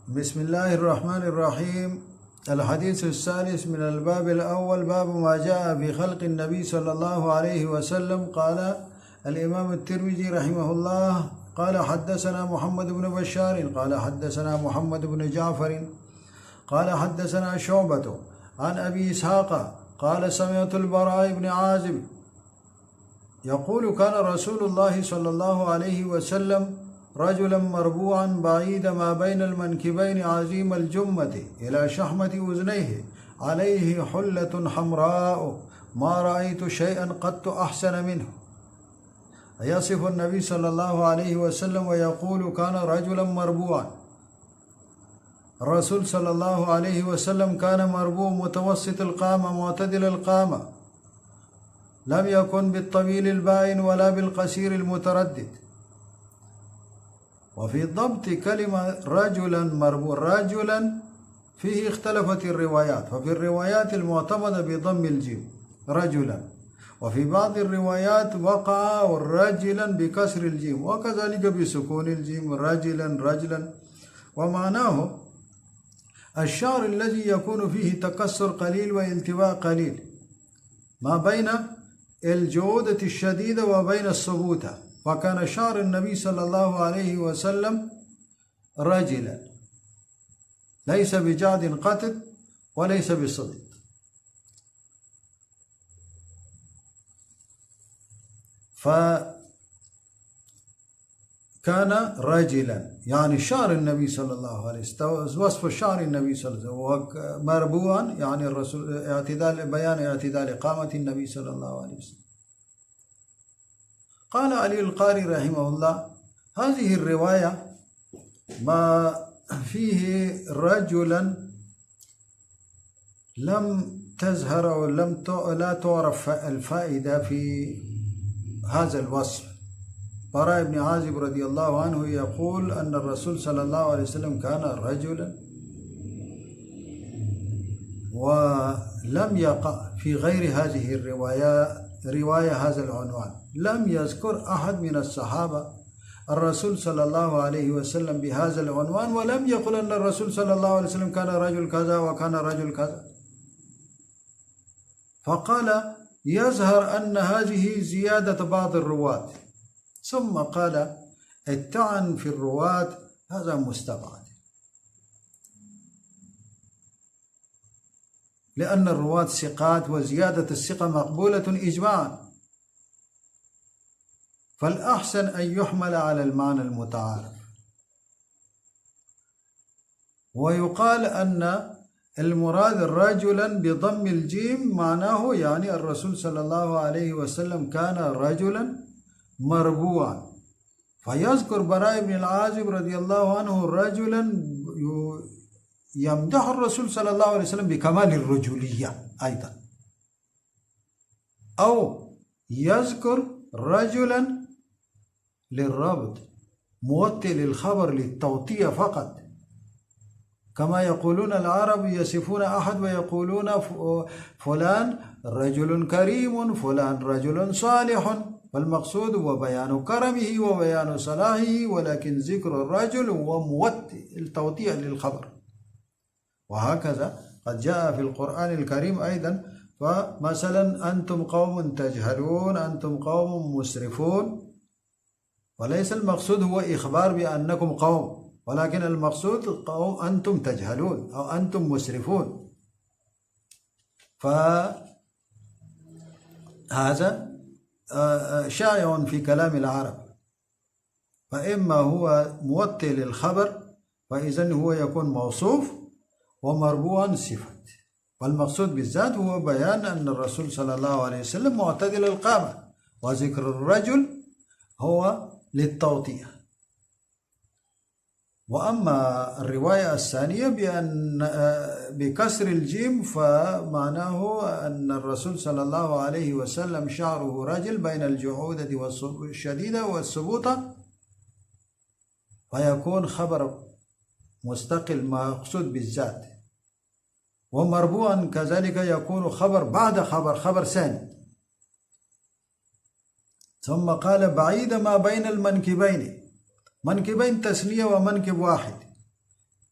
بسم الله الرحمن الرحيم. الحديث الثالث من الباب الأول، باب ما جاء في خلق النبي صلى الله عليه وسلم. قال الإمام الترمذي رحمه الله قال حدثنا محمد بن بشار قال حدثنا محمد بن جعفر قال حدثنا شعبة عن أبي إسحاق قال سمعت البراء بن عازب يقول كان رسول الله صلى الله عليه وسلم رجلا مربوعا بعيد ما بين المنكبين عظيم الجمة إلى شحمة أذنيه، عليه حلة حمراء ما رأيت شيئا قط أحسن منه. يصف النبي صلى الله عليه وسلم ويقول كان رجلا مربوعا. الرسول صلى الله عليه وسلم كان مربوع متوسط القامة معتدل القامة، لم يكن بالطويل البائن ولا بالقصير المتردد. وفي ضبط كلمة رجلا مربوع رجلا فيه اختلفت الروايات، ففي الروايات المعتمدة بضم الجيم رجلا، وفي بعض الروايات وقع رجلا بكسر الجيم، وكذلك بسكون الجيم رجلا. ومعناه الشعر الذي يكون فيه تكسر قليل والتواء قليل ما بين الجودة الشديدة وبين الثبوتة. وكان شعر النبي صلى الله عليه وسلم رجلا، ليس بجعد قطط وليس بصدق. فكان رجلا يعني شعر النبي صلى الله عليه وسلم، وصف شعر النبي صلى الله عليه وسلم. مربوعا يعني الرسول بيان اعتدال قامة النبي صلى الله عليه وسلم. قال علي القاري رحمه الله هذه الرواية ما فيه رجلا لم تظهر أو لا تعرف الفائدة في هذا الوصف. براء بن عازب رضي الله عنه يقول أن الرسول صلى الله عليه وسلم كان رجلا، ولم يقع في غير هذه رواية هذا العنوان. لم يذكر أحد من الصحابة الرسول صلى الله عليه وسلم بهذا العنوان، ولم يقل أن الرسول صلى الله عليه وسلم كان رجل كذا وكان رجل كذا. فقال يظهر أن هذه زيادة بعض الرواة، ثم قال الطعن في الرواة هذا مستبعد، لأن الرواة ثقات وزيادة الثقة مقبولة إجماعا، فالأحسن أن يحمل على المعنى المتعارف. ويقال أن المراد رجلا بضم الجيم معناه يعني الرسول صلى الله عليه وسلم كان رجلا مربوعا. فيذكر براء بن العازب رضي الله عنه رجلا يمدح الرسول صلى الله عليه وسلم بكمال الرجولية أيضا، أو يذكر رجلا للربط موطئ للخبر للتوطية فقط، كما يقولون العرب يصفون أحد ويقولون فلان رجل كريم فلان رجل صالح، والمقصود هو بيان كرمه وبيان صلاحه، ولكن ذكر الرجل هو موطئ التوطية للخبر. وهكذا قد جاء في القرآن الكريم أيضا، فمثلا أنتم قوم تجهلون أنتم قوم مسرفون، وليس المقصود هو إخبار بأنكم قوم، ولكن المقصود قوم أنتم تجهلون أو أنتم مسرفون. فهذا شائع في كلام العرب، فإما هو موطئ للخبر فإذن هو يكون موصوف ومربوعا صفة، والمقصود بالذات هو بيان أن الرسول صلى الله عليه وسلم معتدل القامة، وذكر الرجل هو للتوطية. وأما الرواية الثانية بكسر الجيم فمعناه أن الرسول صلى الله عليه وسلم شعره رجل بين الجعودة والشديدة والثبوتة، فيكون خبر مستقل مقصود بالذات. ومربوعا كذلك يكون خبر بعد خبر ثاني. ثم قال بعيد ما بين المنكبين، منكبين تثنية ومنكب واحد،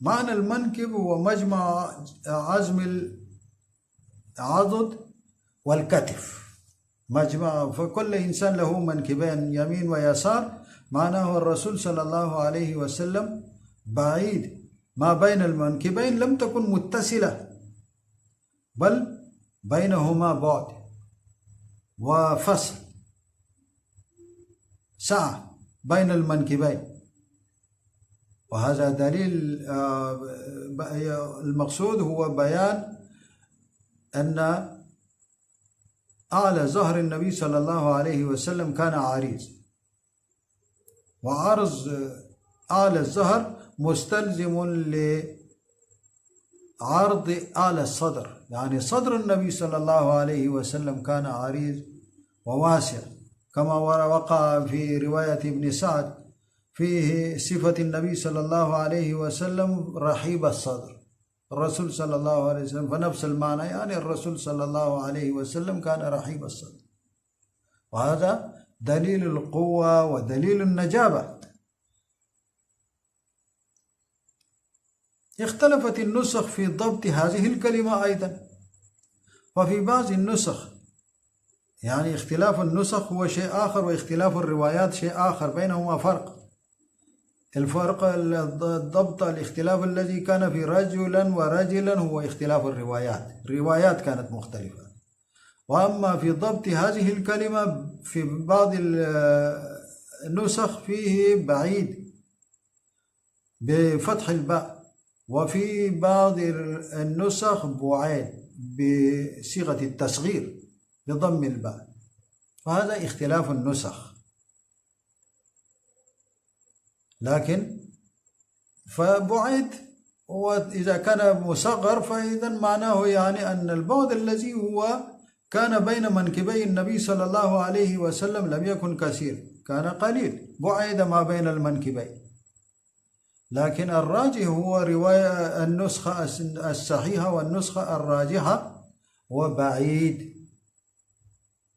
معنى المنكب هو مجمع عزم العضد والكتف، مجمع، فكل إنسان له منكبين يمين ويسار. معناه الرسول صلى الله عليه وسلم بعيد ما بين المنكبين لم تكن متصلة، بل بينهما بعد وفصل سعة بين المنكبين. وهذا دليل، المقصود هو بيان أن أعلى ظهر النبي صلى الله عليه وسلم كان عريض، وعرض أعلى الظهر مستلزم لعرض أعلى الصدر، يعني صدر النبي صلى الله عليه وسلم كان عريض وواسع، كما وقع في رواية ابن سعد فيه صفة النبي صلى الله عليه وسلم رحيب الصدر، الرسول صلى الله عليه وسلم، فنفس المعنى، يعني الرسول صلى الله عليه وسلم كان رحيب الصدر. وهذا دليل القوة ودليل النجابة. اختلفت النسخ في ضبط هذه الكلمة أيضا، وفي بعض النسخ، يعني اختلاف النسخ هو شيء آخر واختلاف الروايات شيء آخر، بينهما فرق. الفرق الضبط، الاختلاف الذي كان في رجلا ورجلا هو اختلاف الروايات كانت مختلفة. وأما في ضبط هذه الكلمة في بعض النسخ فيه بعيد بفتح الباء، وفي بعض النسخ بعيد بصيغة التصغير بضم الباء، وهذا اختلاف النسخ. لكن فبعيد وإذا كان مصغر فإذا معناه يعني أن البعد الذي هو كان بين منكبي النبي صلى الله عليه وسلم لم يكن كثير، كان قليل، بعيد ما بين المنكبين. لكن الراجح هو رواية النسخة الصحيحة والنسخة الراجحة، وبعيد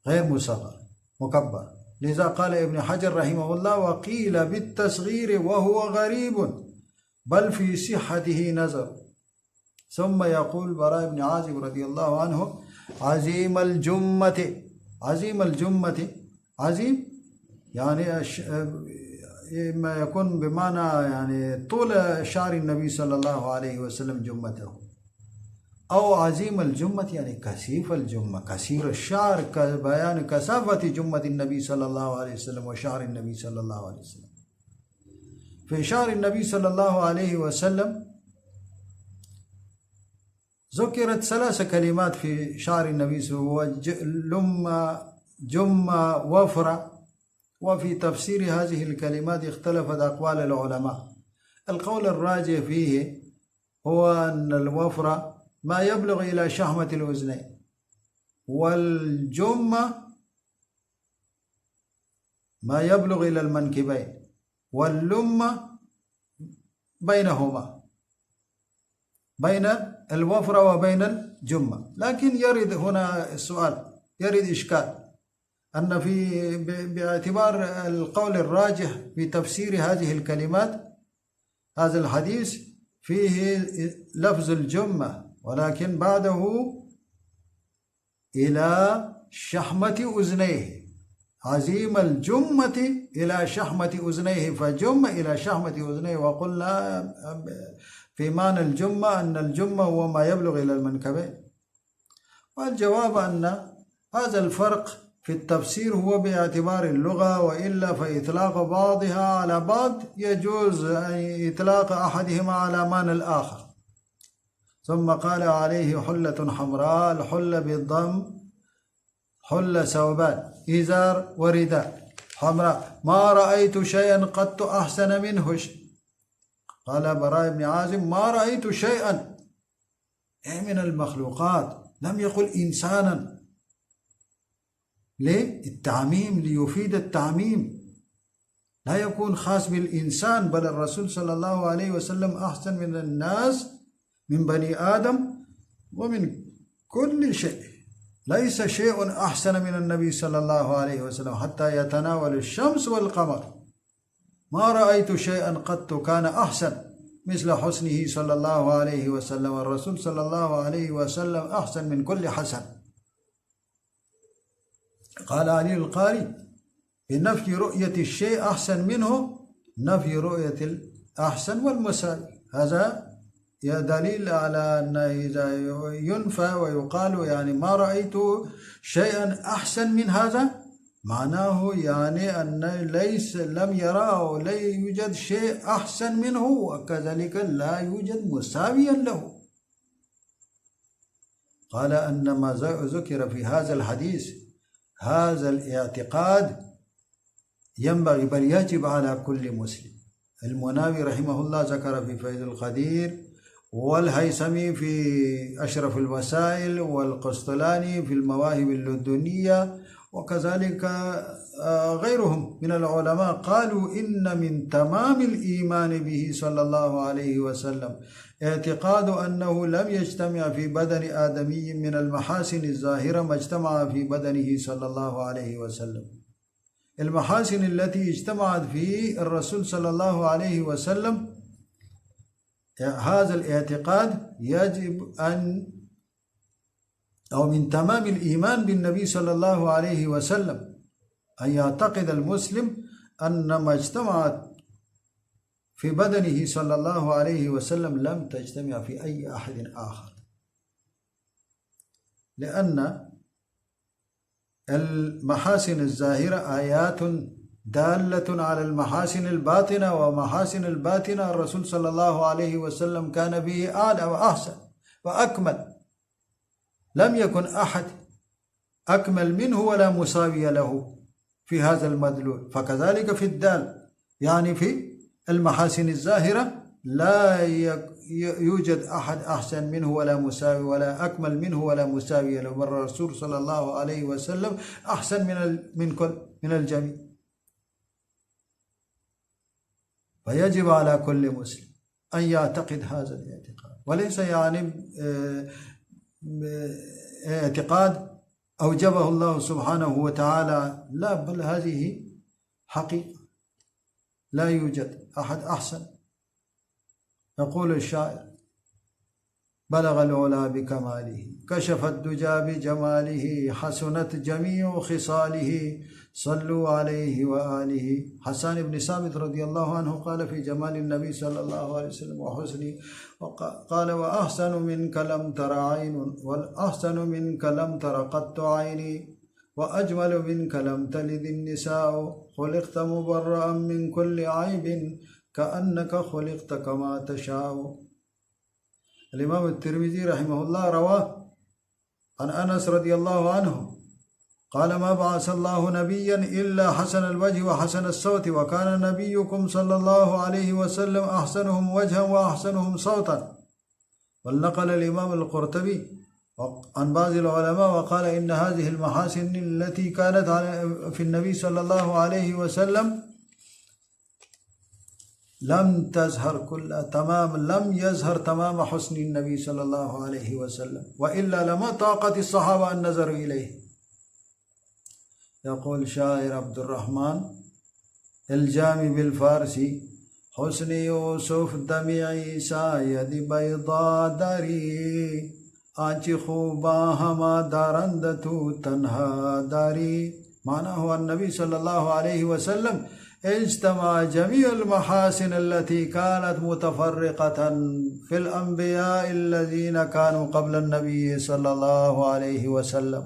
غير مصغر مكبر. لذا قال ابن حجر رحمه الله: وقيل بالتصغير وهو غريب بل في صحته نظر. ثم يقول براء بن عازب رضي الله عنه: عزيم الجمة. عزيم الجمة، عزيم يعني ما يكون بمعنى يعني طول شعر النبي صلى الله عليه وسلم جمته، أو عزيم الجمة يعني كثيف الجمة، كثير الشعر، كبيان كثافة جمة النبي صلى الله عليه وسلم وشعر النبي صلى الله عليه وسلم. في شعر النبي صلى الله عليه وسلم ذكرت 3 كلمات في شعر النبي صلى الله عليه وسلم: لمة، جمة، وفرة. وفي تفسير هذه الكلمات اختلفت أقوال العلماء. القول الراجح فيه هو أن الوفرة ما يبلغ إلى شحمة الأذنين، والجمة ما يبلغ إلى المنكبين، واللمة بينهما، بين الوفرة وبين الجمة. لكن يرد هنا السؤال، يرد إشكال، أن باعتبار القول الراجح في تفسير هذه الكلمات، هذا الحديث فيه لفظ الجمة، ولكن بعده إلى شحمة أذنيه، عزيم الجمة إلى شحمة أذنيه، فجمة إلى شحمة أذنيه. وقلنا في معنى الجمة أن الجمة هو ما يبلغ إلى المنكبين. والجواب أن هذا الفرق في التفسير هو باعتبار اللغة، وإلا فإطلاق بعضها على بعض يجوز أن إطلاق أحدهما على معنى الآخر. ثم قال: عليه حلة حمراء، الحلة بالضم حلة ثوبان، إزار ورداء حمراء، ما رأيت شيئا قط أحسن منه. قال براء بن عازب: ما رأيت شيئا من المخلوقات، لم يقل إنسانا، للتعميم، ليفيد التعميم، لا يكون خاص بالإنسان، بل الرسول صلى الله عليه وسلم أحسن من الناس، من بني آدم ومن كل شيء، ليس شيء أحسن من النبي صلى الله عليه وسلم حتى يتناول الشمس والقمر. ما رأيت شيئا قط كان أحسن مثل حسنه صلى الله عليه وسلم. الرسول صلى الله عليه وسلم أحسن من كل حسن. قال علي القاري: بنفي رؤية الشيء أحسن منه نفي رؤية الأحسن والمساوي. هذا دليل على أن إذا ينفى ويقال يعني ما رأيت شيئا أحسن من هذا، معناه يعني أن لم يرى أو لا يوجد شيء أحسن منه، وكذلك لا يوجد مساويا له. قال أن ما ذكر في هذا الحديث هذا الاعتقاد ينبغي بل يجب على كل مسلم. المناوي رحمه الله ذكر في فيض القدير، والهيثمي في أشرف الوسائل، والقسطلاني في المواهب اللدنية، وكذلك غيرهم من العلماء قالوا إن من تمام الإيمان به صلى الله عليه وسلم اعتقاد أنه لم يجتمع في بدن آدمي من المحاسن الظاهرة ما اجتمع في بدنه صلى الله عليه وسلم. المحاسن التي اجتمعت في الرسول صلى الله عليه وسلم، هذا الاعتقاد يجب أو من تمام الإيمان بالنبي صلى الله عليه وسلم أن يعتقد المسلم أن ما اجتمعت في بدنه صلى الله عليه وسلم لم تجتمع في أي أحد آخر، لأن المحاسن الظاهرة آيات دالة على المحاسن الباطنة، ومحاسن الباطنة الرسول صلى الله عليه وسلم كان به أعلى وأحسن وأكمل، لم يكن أحد أكمل منه ولا مساوي له في هذا المدلول. فكذلك في الدال، يعني في المحاسن الظاهرة لا يوجد أحد أحسن منه ولا مساوي ولا أكمل منه ولا مساوي له، بل الرسول صلى الله عليه وسلم أحسن من الجميع. فيجب على كل مسلم أن يعتقد هذا الاعتقاد، وليس يعني اعتقاد أوجبه الله سبحانه وتعالى، لا، بل هذه حقيقة، لا يوجد أحد أحسن. يقول الشاعر: بلغ العلا بكماله، كشف الدجى بجماله، حسنت جميع خصاله، صلوا عليه وآله. حسان بن ثابت رضي الله عنه قال في جمال النبي صلى الله عليه وسلم وحسنه، قال: وأحسن منك لم تر عين، والأحسن منك لم تر قط عيني، وأجمل منك لم تلد النساء، خلقت مبرأ من كل عيب، كأنك خلقت كما تشاء. الإمام الترمذي رحمه الله روى عن أنس رضي الله عنه قال: ما بعث الله نبيا إلا حسن الوجه وحسن الصوت، وكان نبيكم صلى الله عليه وسلم أحسنهم وجها وأحسنهم صوتا. ونقل الإمام القرطبي عن بعض العلماء وقال: إن هذه المحاسن التي كانت في النبي صلى الله عليه وسلم لم يظهر تمام حسن النبي صلى الله عليه وسلم، وإلا لما طاقت الصحابة أن نظروا إليه. يقول شاعر عبد الرحمن الجامي بالفارسي: حسن يوسف دم عيسى يد بيضا داری، آنچ خوبا ہما دارند تو تنها داری. معناه النبي صلى الله عليه وسلم اجتمع جميع المحاسن التي كانت متفرقة في الأنبياء الذين كانوا قبل النبي صلى الله عليه وسلم.